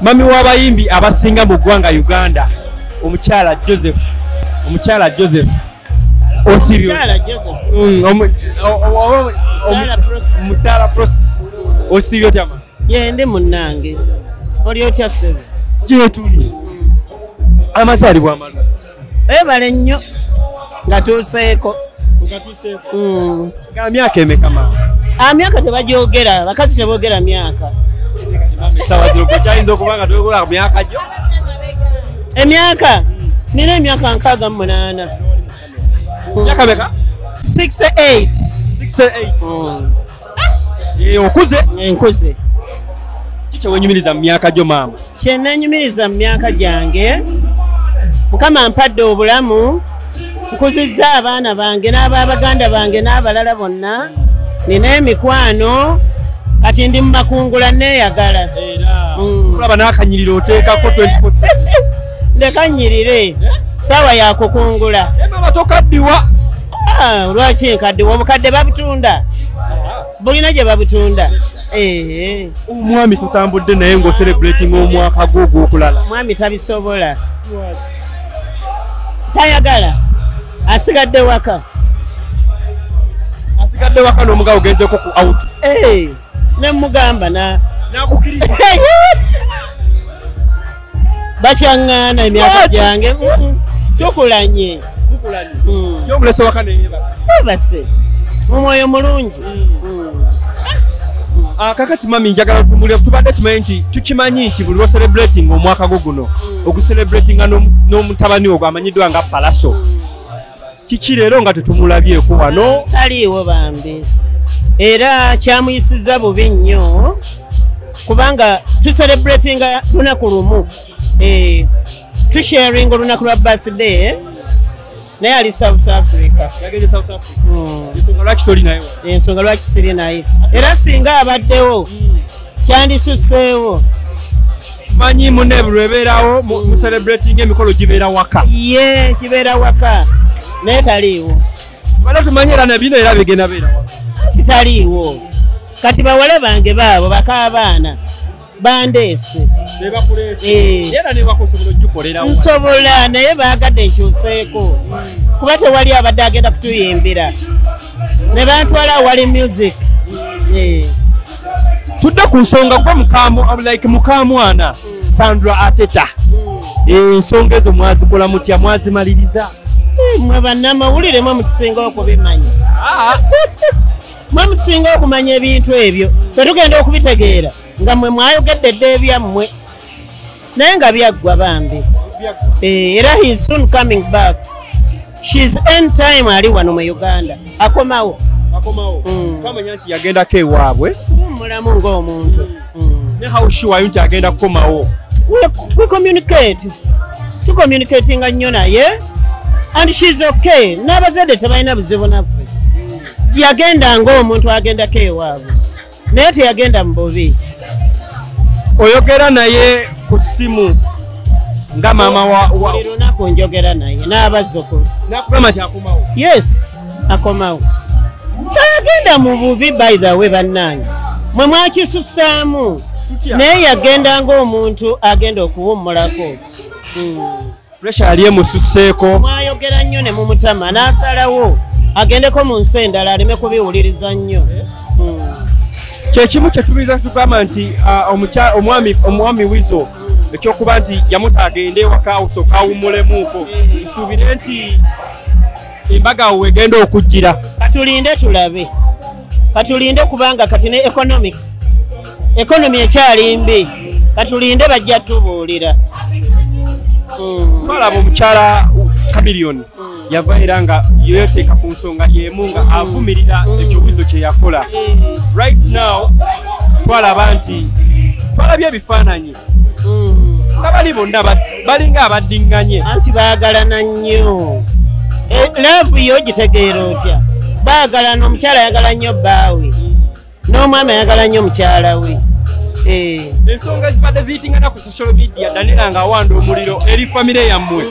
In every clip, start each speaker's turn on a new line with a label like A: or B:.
A: mami w'abayimbi abasinga mu ggwanga Uganda omukyala Joseph osibyo omukyala Prosi osibyo tyama
B: yende munnange oli otya ssebo
A: gyetuli amazaalibwa amalu
B: ebale nnyo nga tuuseeko
A: nga myaka emeka maama
B: myaka tebajogera bakazi teboogera myaka
A: sawa zino kukyayinza okuba nga toyogola myaka gyo
B: emyaka nina emyaka 68
A: myaka meka
B: 68
A: okuze
B: enkuze
A: kiki wenyumiriza mu myaka gyo maama
B: kyennenyumiriza mu myaka gyange Mukama mpadde obulamu nkuzizza abaana bange n'ababaganda bange n'abalala bonna nina emikwano kati ndi mu makungula neeyagala
A: kulaba n'akanyiriro oteekako 24
B: ndekanyirire sawa yakukungula
A: mama tokaddiwa
B: lwaki nkaddiwa obukadde babutunda bulina gye babutunda
A: omwami tutambudde naye ng'ocelebrating omwaka gwo ogw'okulala
B: mwami tabisobola tayagala asigadde waka
A: n'omugawo ogenzeko ku out
B: nemugamba
A: nakukiriza
B: bakyaŋŋaana emyaka gyange tukulanye
A: yomulese waka
B: ebase mumwoyo mulungi
A: kakati mami njagala tumulire tubadde tukimanyi nti buli lwocelebrating omwaka gwo guno oguselebratinga n'omutabani ogwo amanyiddwa nga Palaso kiki leero nga tetumulabyeko wano
B: taliiwo bambi era kyamuyisizza bubi nnyo kubanga tuselebratinga lunaku lumu tusharinga olunaku lwa birthday naye ali South Africa ensonga lwaki siri naye era singa abaddewo kyandisuseewo
A: manyi munne bulwebeerawo mu celebrating emikolo gibeera waka
B: kibeera waka naye taliiwo
A: bala tumanyira nabino era bigenda beera waka
B: kitaliiwo kati bawale bange baabo bakaabaana bandeese nsobola naye baagadde nkyuseeko kuba tewali abadde agenda kutuyimbira ne bantwala awali music
A: tudde ku nsonga gwe mukamwana Sandra ateta ensonga ezo mwazikola mutya mwazimaliriza
B: mwe bannamawulire mwe mukisinga okubimanya mwe mukisinga okumanya ebintu ebyo tetugenda okubitegeera nga mwe mwayogedde dde ebyammwe naye nga byaggwa bambi era he is soon coming back. She's end time ali wano mu Uganda akomawo
A: kamanya nti yagendako ewaabwe
B: mulamu ng'omuntu
A: ne how sure nti agenda kukomawo
B: we communicate tucommunicatinga nnyo naye and she's okay n'abazadde tebalina buzibu naffe yagenda ng'omuntu agendako ewaabwe naye teyagenda mu bubi
A: oyogera naye ku ssimu nga maama wa
B: lunaku njogera naye n'abazzukulu
A: nakugamba nti akomawo
B: yes akomawo tayagenda mu bubi by the way bannange mwe mwakisussaamu naye yagenda ng'omuntu agenda okuwummulako
A: pressure ali emususseeko
B: mwayogera nnyo ne mu mutama n'asalawo agendeko mu nsi endala aleme kubiwuliriza nnyo
A: kyekimu kyetubiriza tugamba nti omwami Weasle ekyokuba nti yamuta agende ewaka osooka awummulemuuko nsuubire nti embaga awo egenda okujjira
B: katulinde tulabe katulinde kubanga kati ne economy ekyali mbi katulinde bajja tubuulira
A: twalaba omukyala Chameleone yava era nga yeteeka ku nsonga y'emu nga avumirira ekyo Weasle kye yakola right now twalaba nti twalabye ebifaananyi nga bali bonna balinga abaddiŋŋanye
B: anti baagalana nnyo laavu yo gitegeera otya baagalana omukyala ayagala nnyo bbaawe n'omwami ayagala nnyo mukyala we
A: ensonga ezibadde ziyitingana ku social media danira nga awanda omuliro eri famire yammwe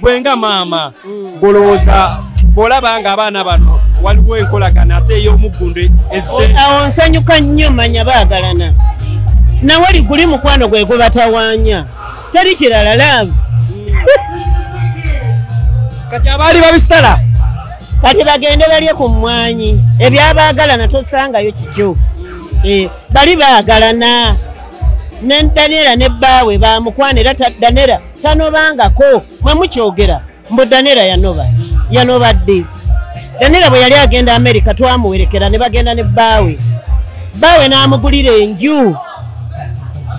A: bwenga maama golowooza bw'olaba nga abaana bano waliwo enkolagana ate ey'omuggundu
B: awo nsanyuka nnyo manya baagalana nawali guli mukwano gwe gubatawaanya teri kirala love.
A: Kati abaali babisala
B: kati bagende balye ku mmwanyi ebyabaagalana tosangayo kikyo. Bali baagalana ne Daniela ne bbaawe bamukwana era Daniela tanobangako mwe mukyogera mbu Daniela yanoba ddi. Daniela bwe yali agenda America twamuwerekera ne bagenda ne bbaawe n'amugulira enju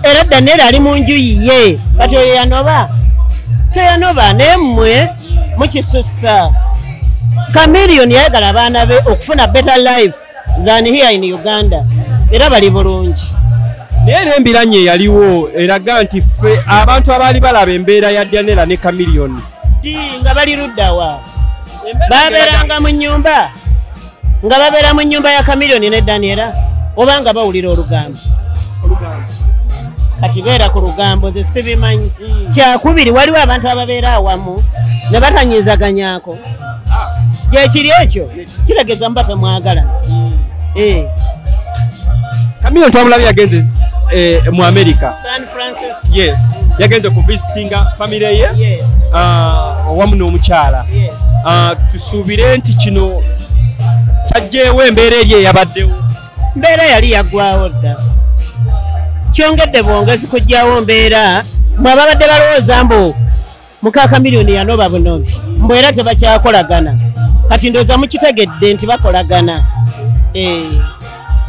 B: era Daniela ali mu nju yiye kati oyo yanoba teyanoba nemmwe mukisussa. Chameleone yayagala abaana be okufuna better life than here in Uganda era bali bulungi.
A: Naye n'embeera nye yaliwo eraga nti ffe abantu abaali balaba embeera ya Daniela ne Chameleone
B: nga bali luddawa babeeranga mu nnyumba nga babeera mu nnyumba ya Chameleone ne Daniela oba nga bawulira olugambo. Kati beera ku lugambo nze sibimanyi. Kyakubiri waliwo abantu ababeera awamu ne batanyizaganyaako. Gyekiri ekyo kiregeza mu batamwagala.
A: Chameleone twamulabye yagenze mu America.
B: San Francisco.
A: Yes. Yagenze ku visitinga family ye.
B: Yes.
A: Wamu n'omukyala.
B: Yes.
A: Tusuubire nti kino kyajjeewo embeera eri eyabaddewo.
B: Mbeera yali yaggwawo dda. Kyongedde bwongezi kujjawo mbeera mwe babadde balowooza mbu muka Chameleone yanoba bunobi mbu era tebakyakolagana. Kati ndowooza mukitegedde nti bakolagana.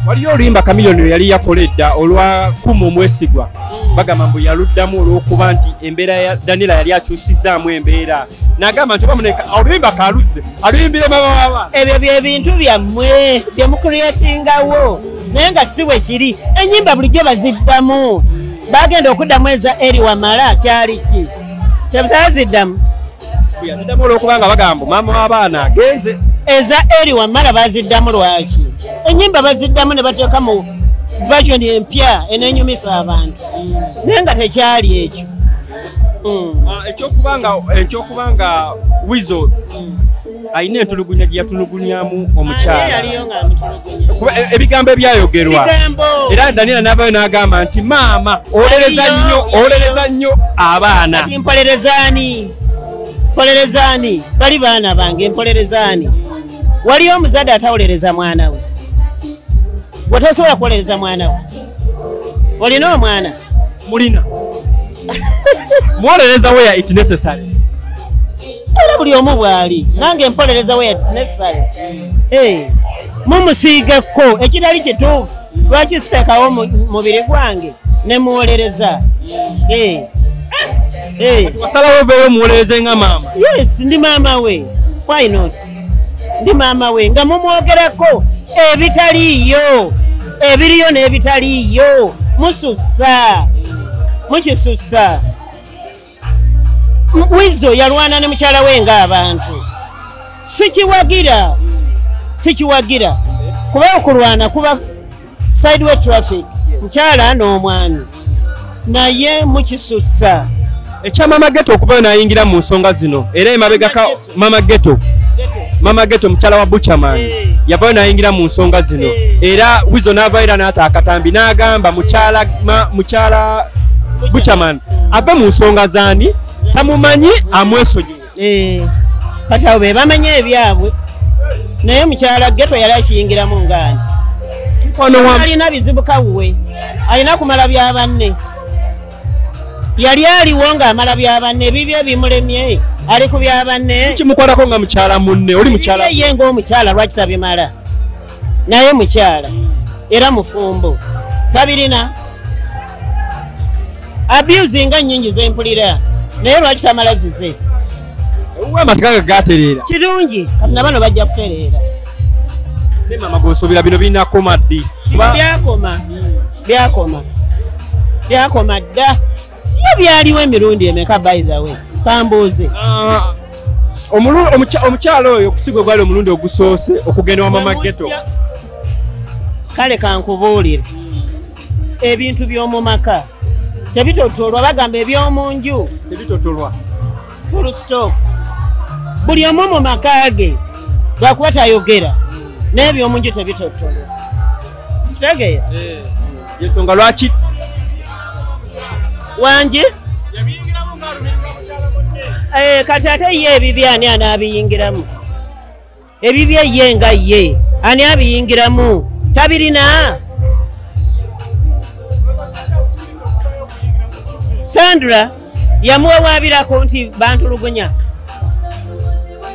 A: Waliyo oluyimba Chameleone yali yakoledda olwa kumu omwesigwa bagamba mbu yaluddamu olw'okuba nti embeera ya Daniela yali akyusizaamu embeera n'agamba nti bamuneka oluyimba kaluzze aluyimbire Maama Wa.
B: Ebyo bye bintu byammwe bye mukuriyetingawo naye nga si bwe kiri. Ennyimba bulijjo baziddamu bagenda okuddamu eza eri wamala kyali ki tebaziddamu
A: yaziddamu olw'okuba nga bagamba maama w'abaana agenze.
B: Eza eri wamala baziddamu lwaki? Ennyimba baziddamu ne bateeka mu version empya eneenyumisa abantu naye nga tekyali ekyo.
A: Ekyokubanga weasle ayina entulugunya gye yatulugunyamu omukyala ebigambo ebyayogerwa era Daniela n'avaayo n'agamba nti maama olereza nnyo abaana.
B: Mpolerezaani bali baana bange mpolerezaani. Waliyo omuzadde atawolereza mwana we watosobola kuwolereza mwana we. Olina omwana
A: mulina muwolereza where it necessary.
B: Era buli omu bw'ali nange mpolereza where it necessary. Mumusiigeko ekitali kituufu lwaki sitekawo mubiri gwange ne muwolereza.
A: Wasalawo oveeyo muwolereze nga maama.
B: Yes, ndi maama we. Why not? Ndi maama we nga mumwogerako ebitaliiyo ebiriyo n'ebitaliiyo musussa mukisussa. Weasle yalwana ne mukyala we ng'abantu. Sikiwagira kuba okulwana kuba sideway traffic mukyala n'omwami naye mukisussa.
A: Ekya Maama Gheto okuvayo n'ayingira mu nsonga zino era emabegaka Maama Gheto mukyala wa Buchaman yavayo n'ayingira mu nsonga zino era Weasle n'avaayo era n'ata akatambi n'agamba mukyala Buchaman ave mu nsonga zaani tamumanyi amwesonyiwe.
B: Kati abo be bamanyi ebyabwe naye mukyala Gheto yali akiyingiramu ngaani alina bizibu kawuwe alina kumala bya banne. Yali aliwo ng'amala bya banne ebibyo ebimulemye ali ku bya banne.
A: Kimukolako nga mukyala munne oli mukyala
B: ye ng'omukyala lwaki tabimala naye mukyala era mufumbo tabirina abuse nga nnyingi zempulira naye lwaki tamala zize.
A: Amateeka gatereera
B: kirungi kati na bano bajja kutereera.
A: Ne maama g'osuubira bino binakoma ddi?
B: Byakoma dda. Byaliwo emirundi emeka by the way kambuuze.
A: Omukyala oyo okusigwa gwali omulundi ogusoose okugenda wa Maama Gheto.
B: Kale kankubuulire ebintu by'omu maka tebitotolwa bagamba eby'omu nju
A: tebitotolwa
B: full stop. Buli omu mu maka ge lwakuba tayogera n'eby'omu nju tebitotolwa. Kitegeera?
A: Yensonga lwaki
B: wangi kati ate ye ebibye ani anaabiyingiramu ebibye ye nga ye ani abiyingiramu tabirina Sandra yamuwawaabirako nti bantulugunya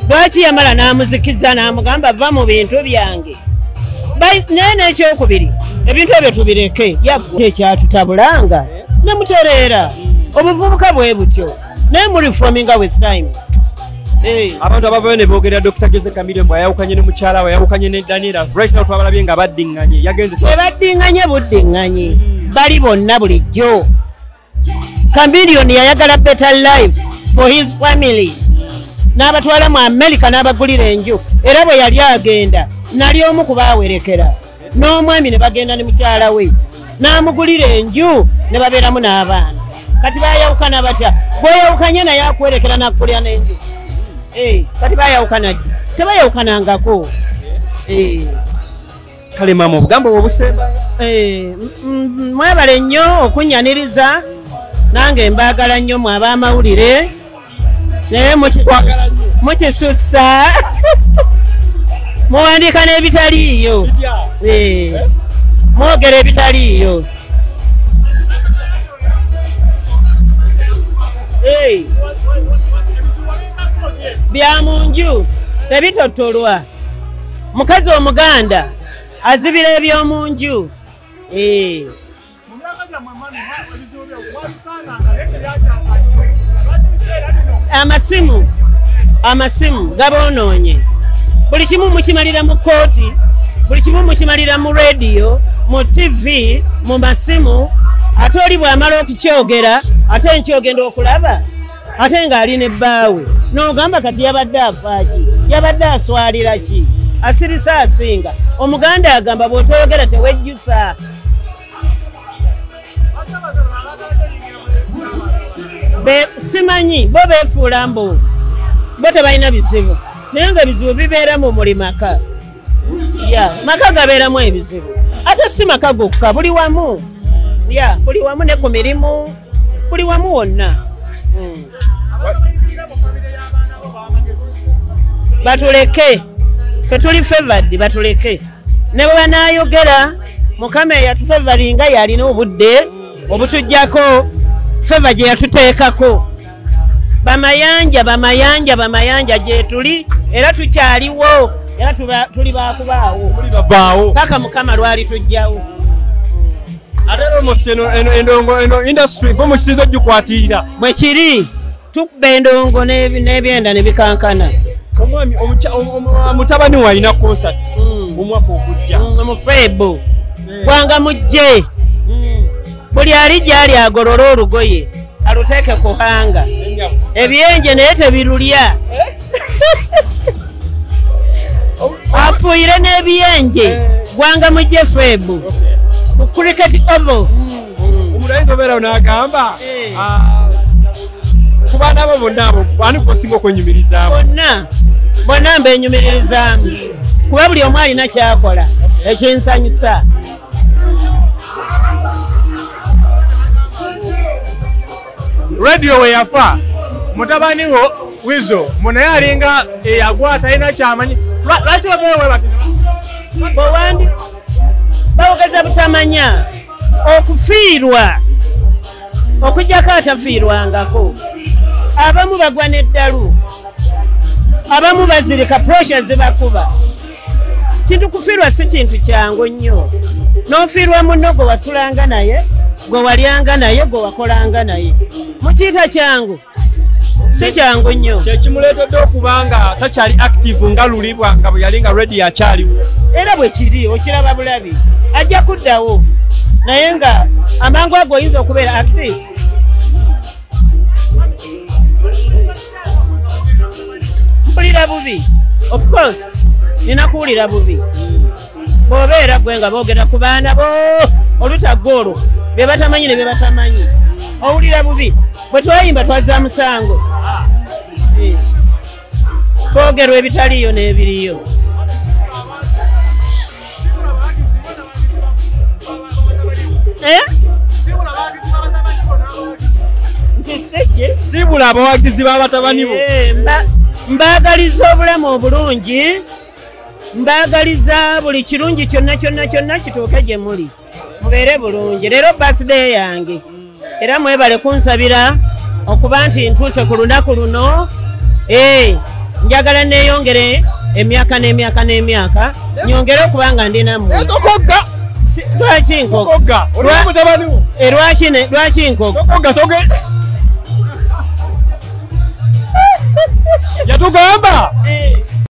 B: lwaki yamala n'amuzikiza n'amugamba va mu bintu byange naye n'ekyokubiri ebintu ebyo tubireke ekyatutabulanga nemutereera obuvubuka bwe butyo naye murifominga with time
A: abantu abavayo ne boogera Dr. Jose Chameleone bw'ayawukanye ne mukyala we ayawukanye ne Daniela right now twabalabye nga baddiŋŋanye
B: baddiŋŋanye buddiŋŋanye bali bonna bulijjo Chameleone yayagala better life for his family n'abatwala mu America n'abagulira enju era bwe yali agenda nali omu kubaawerekera n'omwami ne bagenda ne mukyala we n'amugulira enju ne babeeramu n'abaana kati bayawukana batya bweyawukanye naye akwerekera n'akugulira n'enju kati bayawukana ddi tebayawukanangako
A: kale maama obugambo bwobusemba
B: mwebale nnyo okunnyaniriza nange mbaagala nnyo mwe ab'amawulire naye mukisussa muwandiika n'ebitaliiyo mwogera ebitaliiyo bya mu nju tebitottolwa mukazi omuganda azibira eby'omu nju amasimu gaboonoonye buli kimu mukimalira mu kooti buli kimu mukimalira mu rediyo mu TV mu masimu ate oli bw'amala okukyogera ate nkyogenda okulaba ate ng'ali ne bbaawe n'ogamba kati yabadde afaaki yabadde aswalira ki asirisa asinga omuganda agamba bw'otoyogera tewejjusa simanyi bo beefuula mbu bo tebalina bizibu naye nga ebizibu bibeera mu muli maka maka gabeeramu ebizibu ate si maka gokka buli wamu buli wamu ne ku mirimu buli wamu wonna batuleke fetuli favored batuleke ne bwe banaayogera mukama eyatufavaringa yalina obudde obutujjako feva gye yatuteekako bamayanja gye tuli era tukyaliwo era tuli bakubaawo paka mukama lwali tujjawo
A: ate eno industry bo mukisinza ogikwatirira
B: bwe kiri tubba endongo n'ebyenda ne bikankana
A: omwami mutabani we alina concert omwaka ogujja
B: mufeebo gwanga mujje buli ali gyali agolola olugoye aluteeke ku hanga ebyenje naye tebirulya afuuyire n'ebyenje gwanga mujje feebu ku cricket oval
A: omulayizi obeera n'agamba ku baana abo bonna abo ani kusinga okwenyumirizaamu
B: bonna mbenyumiririzaamu kuba buli omu alina kyakola ekinsanyusa
C: radio we yafa mutabani wo weasle munaye alinga eyagwa talina kyamanyi lwaki obeewe bati
B: bowandi bawogeza butamanya okufiirwa okujjako atafiirwangako abamu bagwa n'eddalu abamu bazirika pressure zibakuba kintu kufiirwa si kintu kyangu nnyo n'ofiirwa munno gwe wasulanga naye gwe walyanga naye gwe wakolanga naye mukiyita kyangu si kyangu nnyo
A: kyekimuleetedde okuba nga takyali active nga lulibwa nga bwe yali nga ready akyaliwo
B: era bwe kiri okiraba bulabi ajja kuddawo naye nga amangu ago oyinza okubeera active mpulira bubi of course nina kuwulira bubi bw'obeera gwe nga boogera ku baana bo olutagga olwo be batamanyi ne be batamanyi owulira bubi bwe twayimba twazza musango twogerwa ebitaliyo n'ebiriyo
A: sibula abawagizi b'abatabani bo.
B: Mbagaliza obulamu obulungi, mbagaliza buli kirungi kyonna kituuke gye muli, mubeere bulungi. Leero birthday yange era mwebale kunsabira okuba nti ntuuse ku lunaku luno. Njagala neeyongere emyaka n'emyaka nyongere okuba nga ndi nammwe. Lwaki nkogga? Lwaki nkogga?
A: Yatugamba